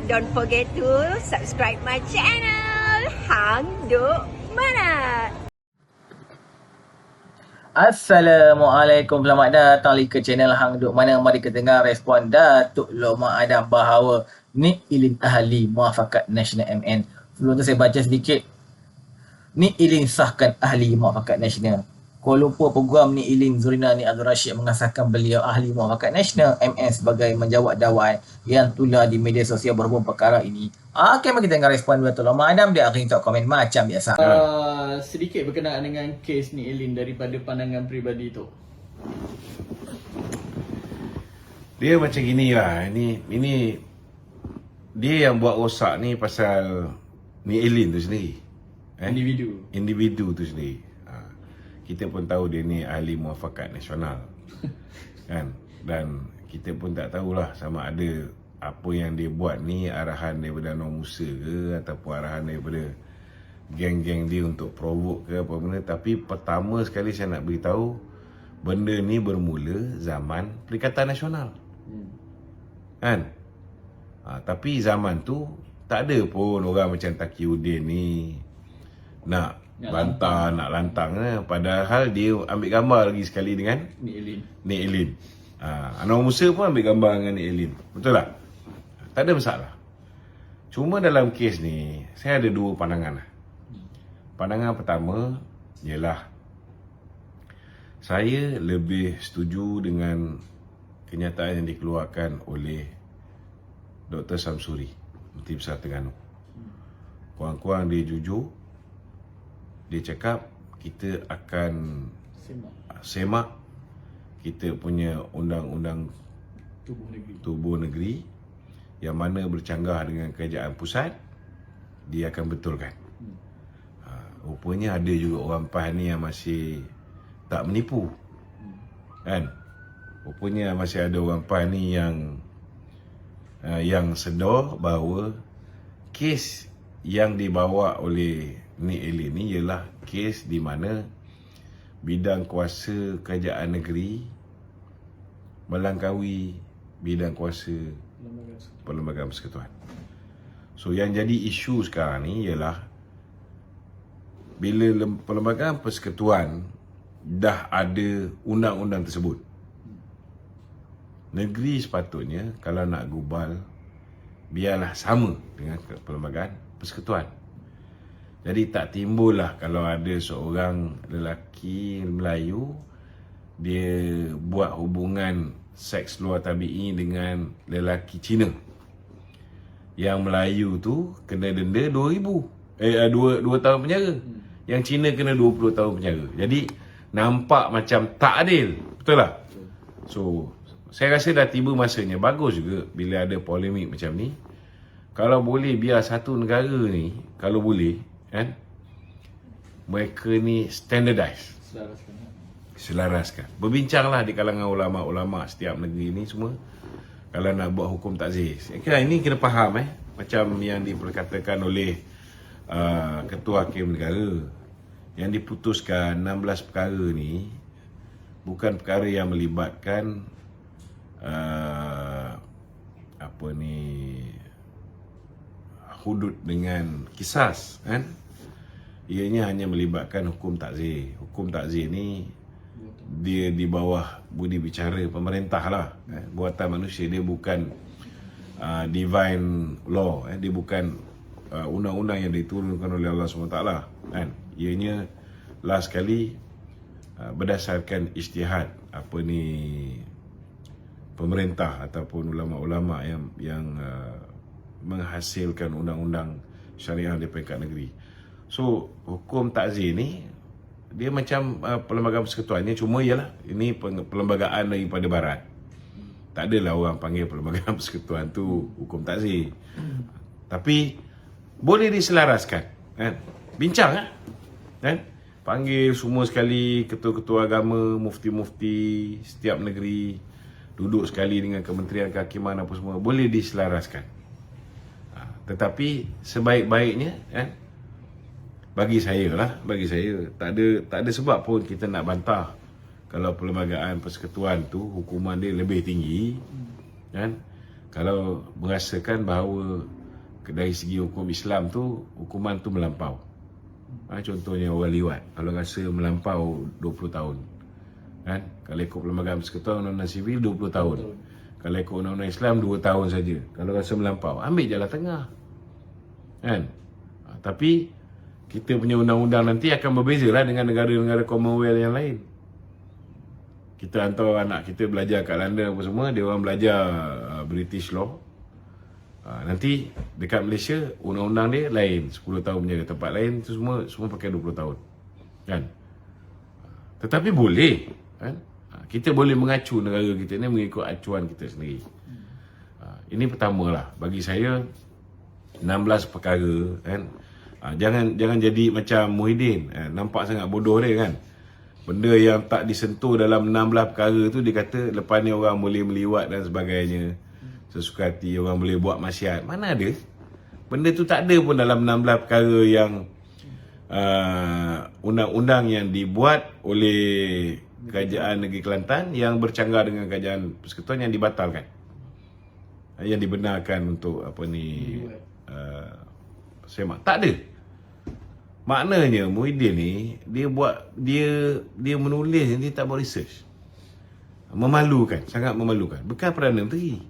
don't forget to subscribe my channel. Hang Duk Mana. Assalamualaikum, selamat datang lagi ke channel Hang Duk Mana. Mari kita dengar respon Datuk Lokman Adam bahawa Nik Ilin ahli muafakat Nasional MN. Sebelum tu saya baca sedikit. Nik Ilin sahkan ahli muafakat nasional. Kuala Lumpur Peguam Nik Ilin Zurina Nik Abdul Rashid mengesahkan beliau ahli muafakat nasional MN sebagai menjawab dakwaan yang tular di media sosial berhubung perkara ini. Okey, mari kita dengar respon Datuk Lokman Adam. Dia akan untuk komen macam biasa. Sedikit berkenaan dengan kes Nik Ilin daripada pandangan peribadi tu. Dia macam gini lah. Ini dia yang buat rosak ni pasal Nik Ilin tu sendiri. Individu tu sendiri. Kita pun tahu dia ni ahli muafakat nasional. Kan? Dan kita pun tak tahulah sama ada apa yang dia buat ni arahan daripada Anwar Musa ke ataupun arahan daripada geng-geng dia untuk provoke ke apa benda. Tapi pertama sekali saya nak beritahu, benda ni bermula zaman Perikatan Nasional. Kan? Tapi zaman tu tak ada pun orang macam Taqiyuddin ni nak bantah, nak lantang. Padahal dia ambil gambar lagi sekali dengan Nik Ilin. Anwar Musa pun ambil gambar dengan Nik Ilin. Betul tak? Tak ada masalah. Cuma dalam kes ni saya ada dua pandangan. Pandangan pertama ialah saya lebih setuju dengan kenyataan yang dikeluarkan oleh Dr. Samsuri, Menteri Besar Terengganu. Kurang-kurang dia jujur. Dia cakap kita akan semak kita punya undang-undang tubuh negeri yang mana bercanggah dengan kerajaan pusat, dia akan betulkan. Rupanya ada juga orang PAS ni yang masih tak menipu. Kan? Rupanya masih ada orang PAS ni yang sedar bahawa kes yang dibawa oleh Nik Ilin ni ialah kes di mana bidang kuasa kerajaan negeri melangkaui bidang kuasa Perlembagaan Persekutuan. So yang jadi isu sekarang ni ialah bila Perlembagaan Persekutuan dah ada undang-undang tersebut, negeri sepatutnya kalau nak gubal biarlah sama dengan Perlembagaan Persekutuan. Jadi tak timbul lah kalau ada seorang lelaki Melayu dia buat hubungan seks luar tabi'i dengan lelaki Cina. Yang Melayu tu kena denda 2 tahun penjara. Yang Cina kena 20 tahun penjara. Jadi nampak macam tak adil. Betul tak? So saya rasa dah tiba masanya, bagus juga bila ada polemik macam ni. Kalau boleh biar satu negara ni, kalau boleh kan, mereka ni standardize, selaraskan. Berbincanglah di kalangan ulama-ulama setiap negeri ni semua kalau nak buat hukum takziz. Ini kena faham macam yang diperkatakan oleh Ketua Hakim Negara yang diputuskan 16 perkara ni bukan perkara yang melibatkan hudud dengan kisas, kan? Ianya hanya melibatkan hukum takzir. Hukum takzir ni dia di bawah budi bicara pemerintah lah, buatan manusia. Dia bukan divine law, dia bukan undang-undang yang diturunkan oleh Allah SWT, kan? Ianya last sekali berdasarkan ijtihad pemerintah ataupun ulama-ulama yang menghasilkan undang-undang syariah di peringkat negeri. So hukum takzir ni dia macam Perlembagaan Persekutuannya, cuma ialah ini perlembagaan daripada barat. Tak adalah orang panggil Perlembagaan Persekutuan tu hukum takzir. Tapi boleh diselaraskan, kan? Bincang kan? Panggil semua sekali ketua-ketua agama, mufti-mufti setiap negeri, duduk sekali dengan Kementerian Kehakiman apa semua, boleh diselaraskan. Tetapi sebaik-baiknya, kan, bagi saya tak ada sebab pun kita nak bantah kalau Perlembagaan Persekutuan tu hukuman dia lebih tinggi, kan? Kalau merasakan bahawa dari segi hukum Islam tu, hukuman tu melampau. Contohnya orang liwat, kalau rasa melampau 20 tahun. Kan? Kalau ikut Perlembagaan Persekutuan Undang-Undang Sivil 20 tahun. Kalau ikut Undang-Undang Islam 2 tahun saja. Kalau rasa melampau, ambil jalan tengah. Kan? Tapi kita punya undang-undang nanti akan berbeza lah dengan negara-negara Commonwealth yang lain. Kita hantar anak kita belajar kat London apa semua, dia orang belajar British law. Nanti dekat Malaysia undang-undang dia lain, 10 tahun penjara. Tempat lain tu semua pakai 20 tahun. Kan? Tetapi boleh, kan? Kita boleh mengacu negara kita ni mengikut acuan kita sendiri. Ini pertamalah bagi saya, 16 perkara, kan? Jangan jadi macam Muhyiddin, nampak sangat bodoh dia, kan? Benda yang tak disentuh dalam 16 perkara tu dia kata lepas ni orang boleh meliwat dan sebagainya, sesuka hati, orang boleh buat maksiat. Mana ada? Benda tu tak ada pun dalam 16 perkara yang undang-undang yang dibuat oleh Kerajaan Negeri Kelantan yang bercanggah dengan Kerajaan Persekutuan yang dibatalkan, yang dibenarkan untuk semak. Tak ada. Maknanya Muhyiddin ni dia menulis, dia tak buat research. Memalukan, sangat memalukan. Bukan Perdana Menteri.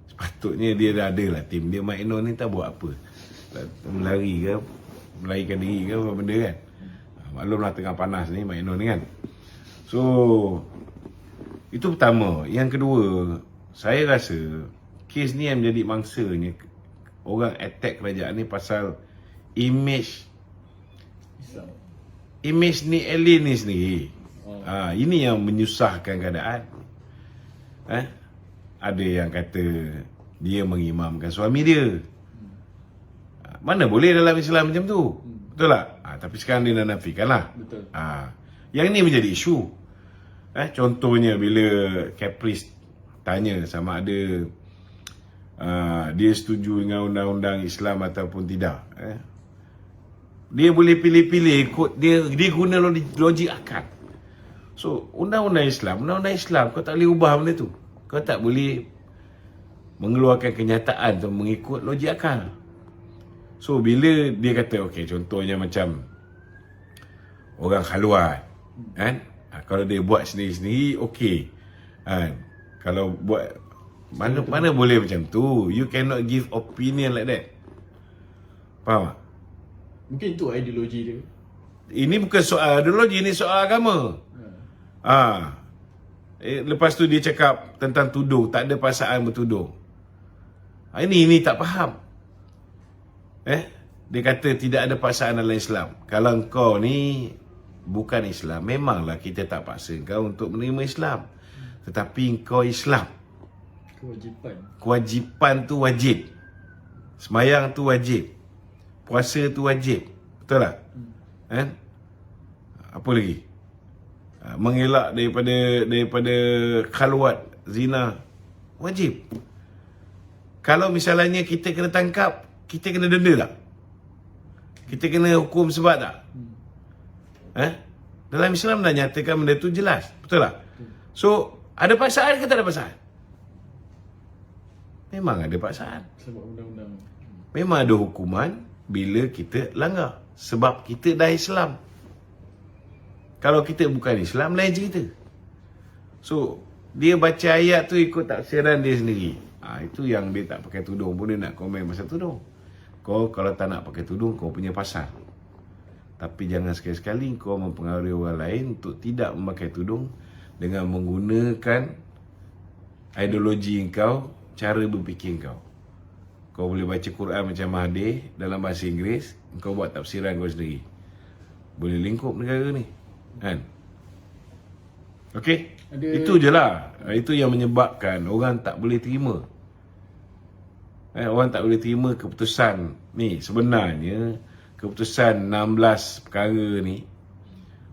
Sepatutnya dia dah ada lah tim dia. Mak Noh ni tak buat apa, melarikan diri ke apa benda, kan? Maklumlah tengah panas ni Mak Noh ni, kan. So itu pertama. Yang kedua, saya rasa kes ni yang menjadi mangsanya orang attack kerajaan ni pasal image ni Elin ni sendiri. Ini yang menyusahkan keadaan. Ada yang kata dia mengimamkan suami dia. Mana boleh dalam Islam macam tu? Betul tak? Tapi sekarang dia nak nafikan lah. Betul. Yang ni menjadi isu. Contohnya bila Caprice tanya sama ada dia setuju dengan undang-undang Islam ataupun tidak. Dia boleh pilih-pilih ikut dia guna logik akal. So undang-undang Islam kau tak boleh ubah benda tu. Kau tak boleh mengeluarkan kenyataan tu mengikut logik akal. So bila dia kata okey, contohnya macam orang khaluat, kan? Kalau dia buat sendiri-sendiri okey. Kalau buat mana boleh macam tu. You cannot give opinion like that. Faham tak? Mungkin itu ideologi dia. Ini bukan soal ideologi, ini soal agama. Lepas tu dia cakap tentang tudung, tak ada paksaan bertudung. Ini tak faham. Dia kata tidak ada paksaan dalam Islam. Kalau kau ni bukan Islam, memanglah kita tak paksa kau untuk menerima Islam. Tetapi kau Islam, kewajipan tu wajib. Semayang tu wajib. Puasa tu wajib. Betul tak? Apa lagi? Mengelak daripada khalwat, zina, wajib. Kalau misalnya kita kena tangkap, kita kena denda tak? Kita kena hukum sebab tak? Dalam Islam dah nyatakan benda tu jelas. Betul tak? So, ada paksaan ke tak ada paksaan? Memang ada paksaan. Sebab undang-undang. Memang ada hukuman bila kita langgar. Sebab kita dah Islam. Kalau kita bukan Islam, lain cerita. So, dia baca ayat tu ikut tafsiran dia sendiri. Itu yang dia tak pakai tudung pun dia nak komen pasal tudung. Kau kalau tak nak pakai tudung, kau punya pasal. Tapi jangan sekali-sekali kau mempengaruhi orang lain untuk tidak memakai tudung dengan menggunakan ideologi kau, cara berfikir kau. Kau boleh baca Quran macam Mahathir dalam bahasa Inggeris, kau buat tafsiran kau sendiri. Boleh lingkup negara ni, kan? Okey? Itu je lah. Itu yang menyebabkan orang tak boleh terima. Orang tak boleh terima keputusan ni. Sebenarnya keputusan 16 perkara ni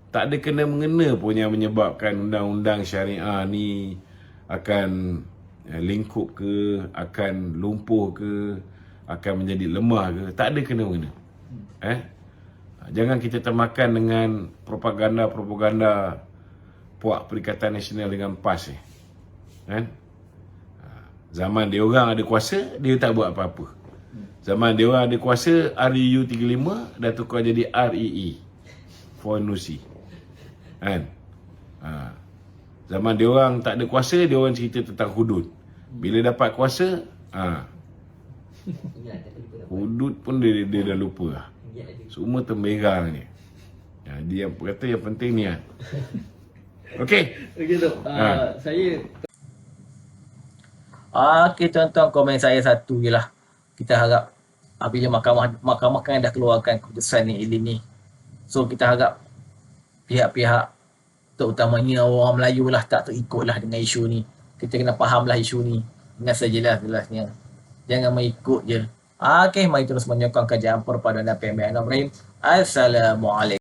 tak ada kena-mengena pun yang menyebabkan undang-undang syariah ni akan lingkup ke, akan lumpuh ke, akan menjadi lemah ke. Tak ada kena-mengena. Jangan kita termakan dengan propaganda puak Perikatan Nasional dengan PAS Zaman dia orang ada kuasa, dia tak buat apa-apa. Zaman dia orang ada kuasa, REU 35 dah tukar jadi REE. Fornusi. Kan? Zaman dia orang tak ada kuasa, dia orang cerita tentang hudud. Bila dapat kuasa, hudud pun dia dah lupa lah. Semua temberang ni. Dia kata yang penting ni kan. Okey. Okey Tok, saya Okey tuan-tuan, komen saya satu je lah. Kita harap apabila mahkamah kan dah keluarkan keputusan ni Elin ni. So kita harap pihak-pihak terutamanya orang Melayu lah tak terikutlah dengan isu ni. Kita kena fahamlah isu ni dengan sejelas-jelasnya. Jangan mengikut je. Okey, mari terus menyokong kajian perpaduan dan PMBN Ibrahim. Assalamualaikum.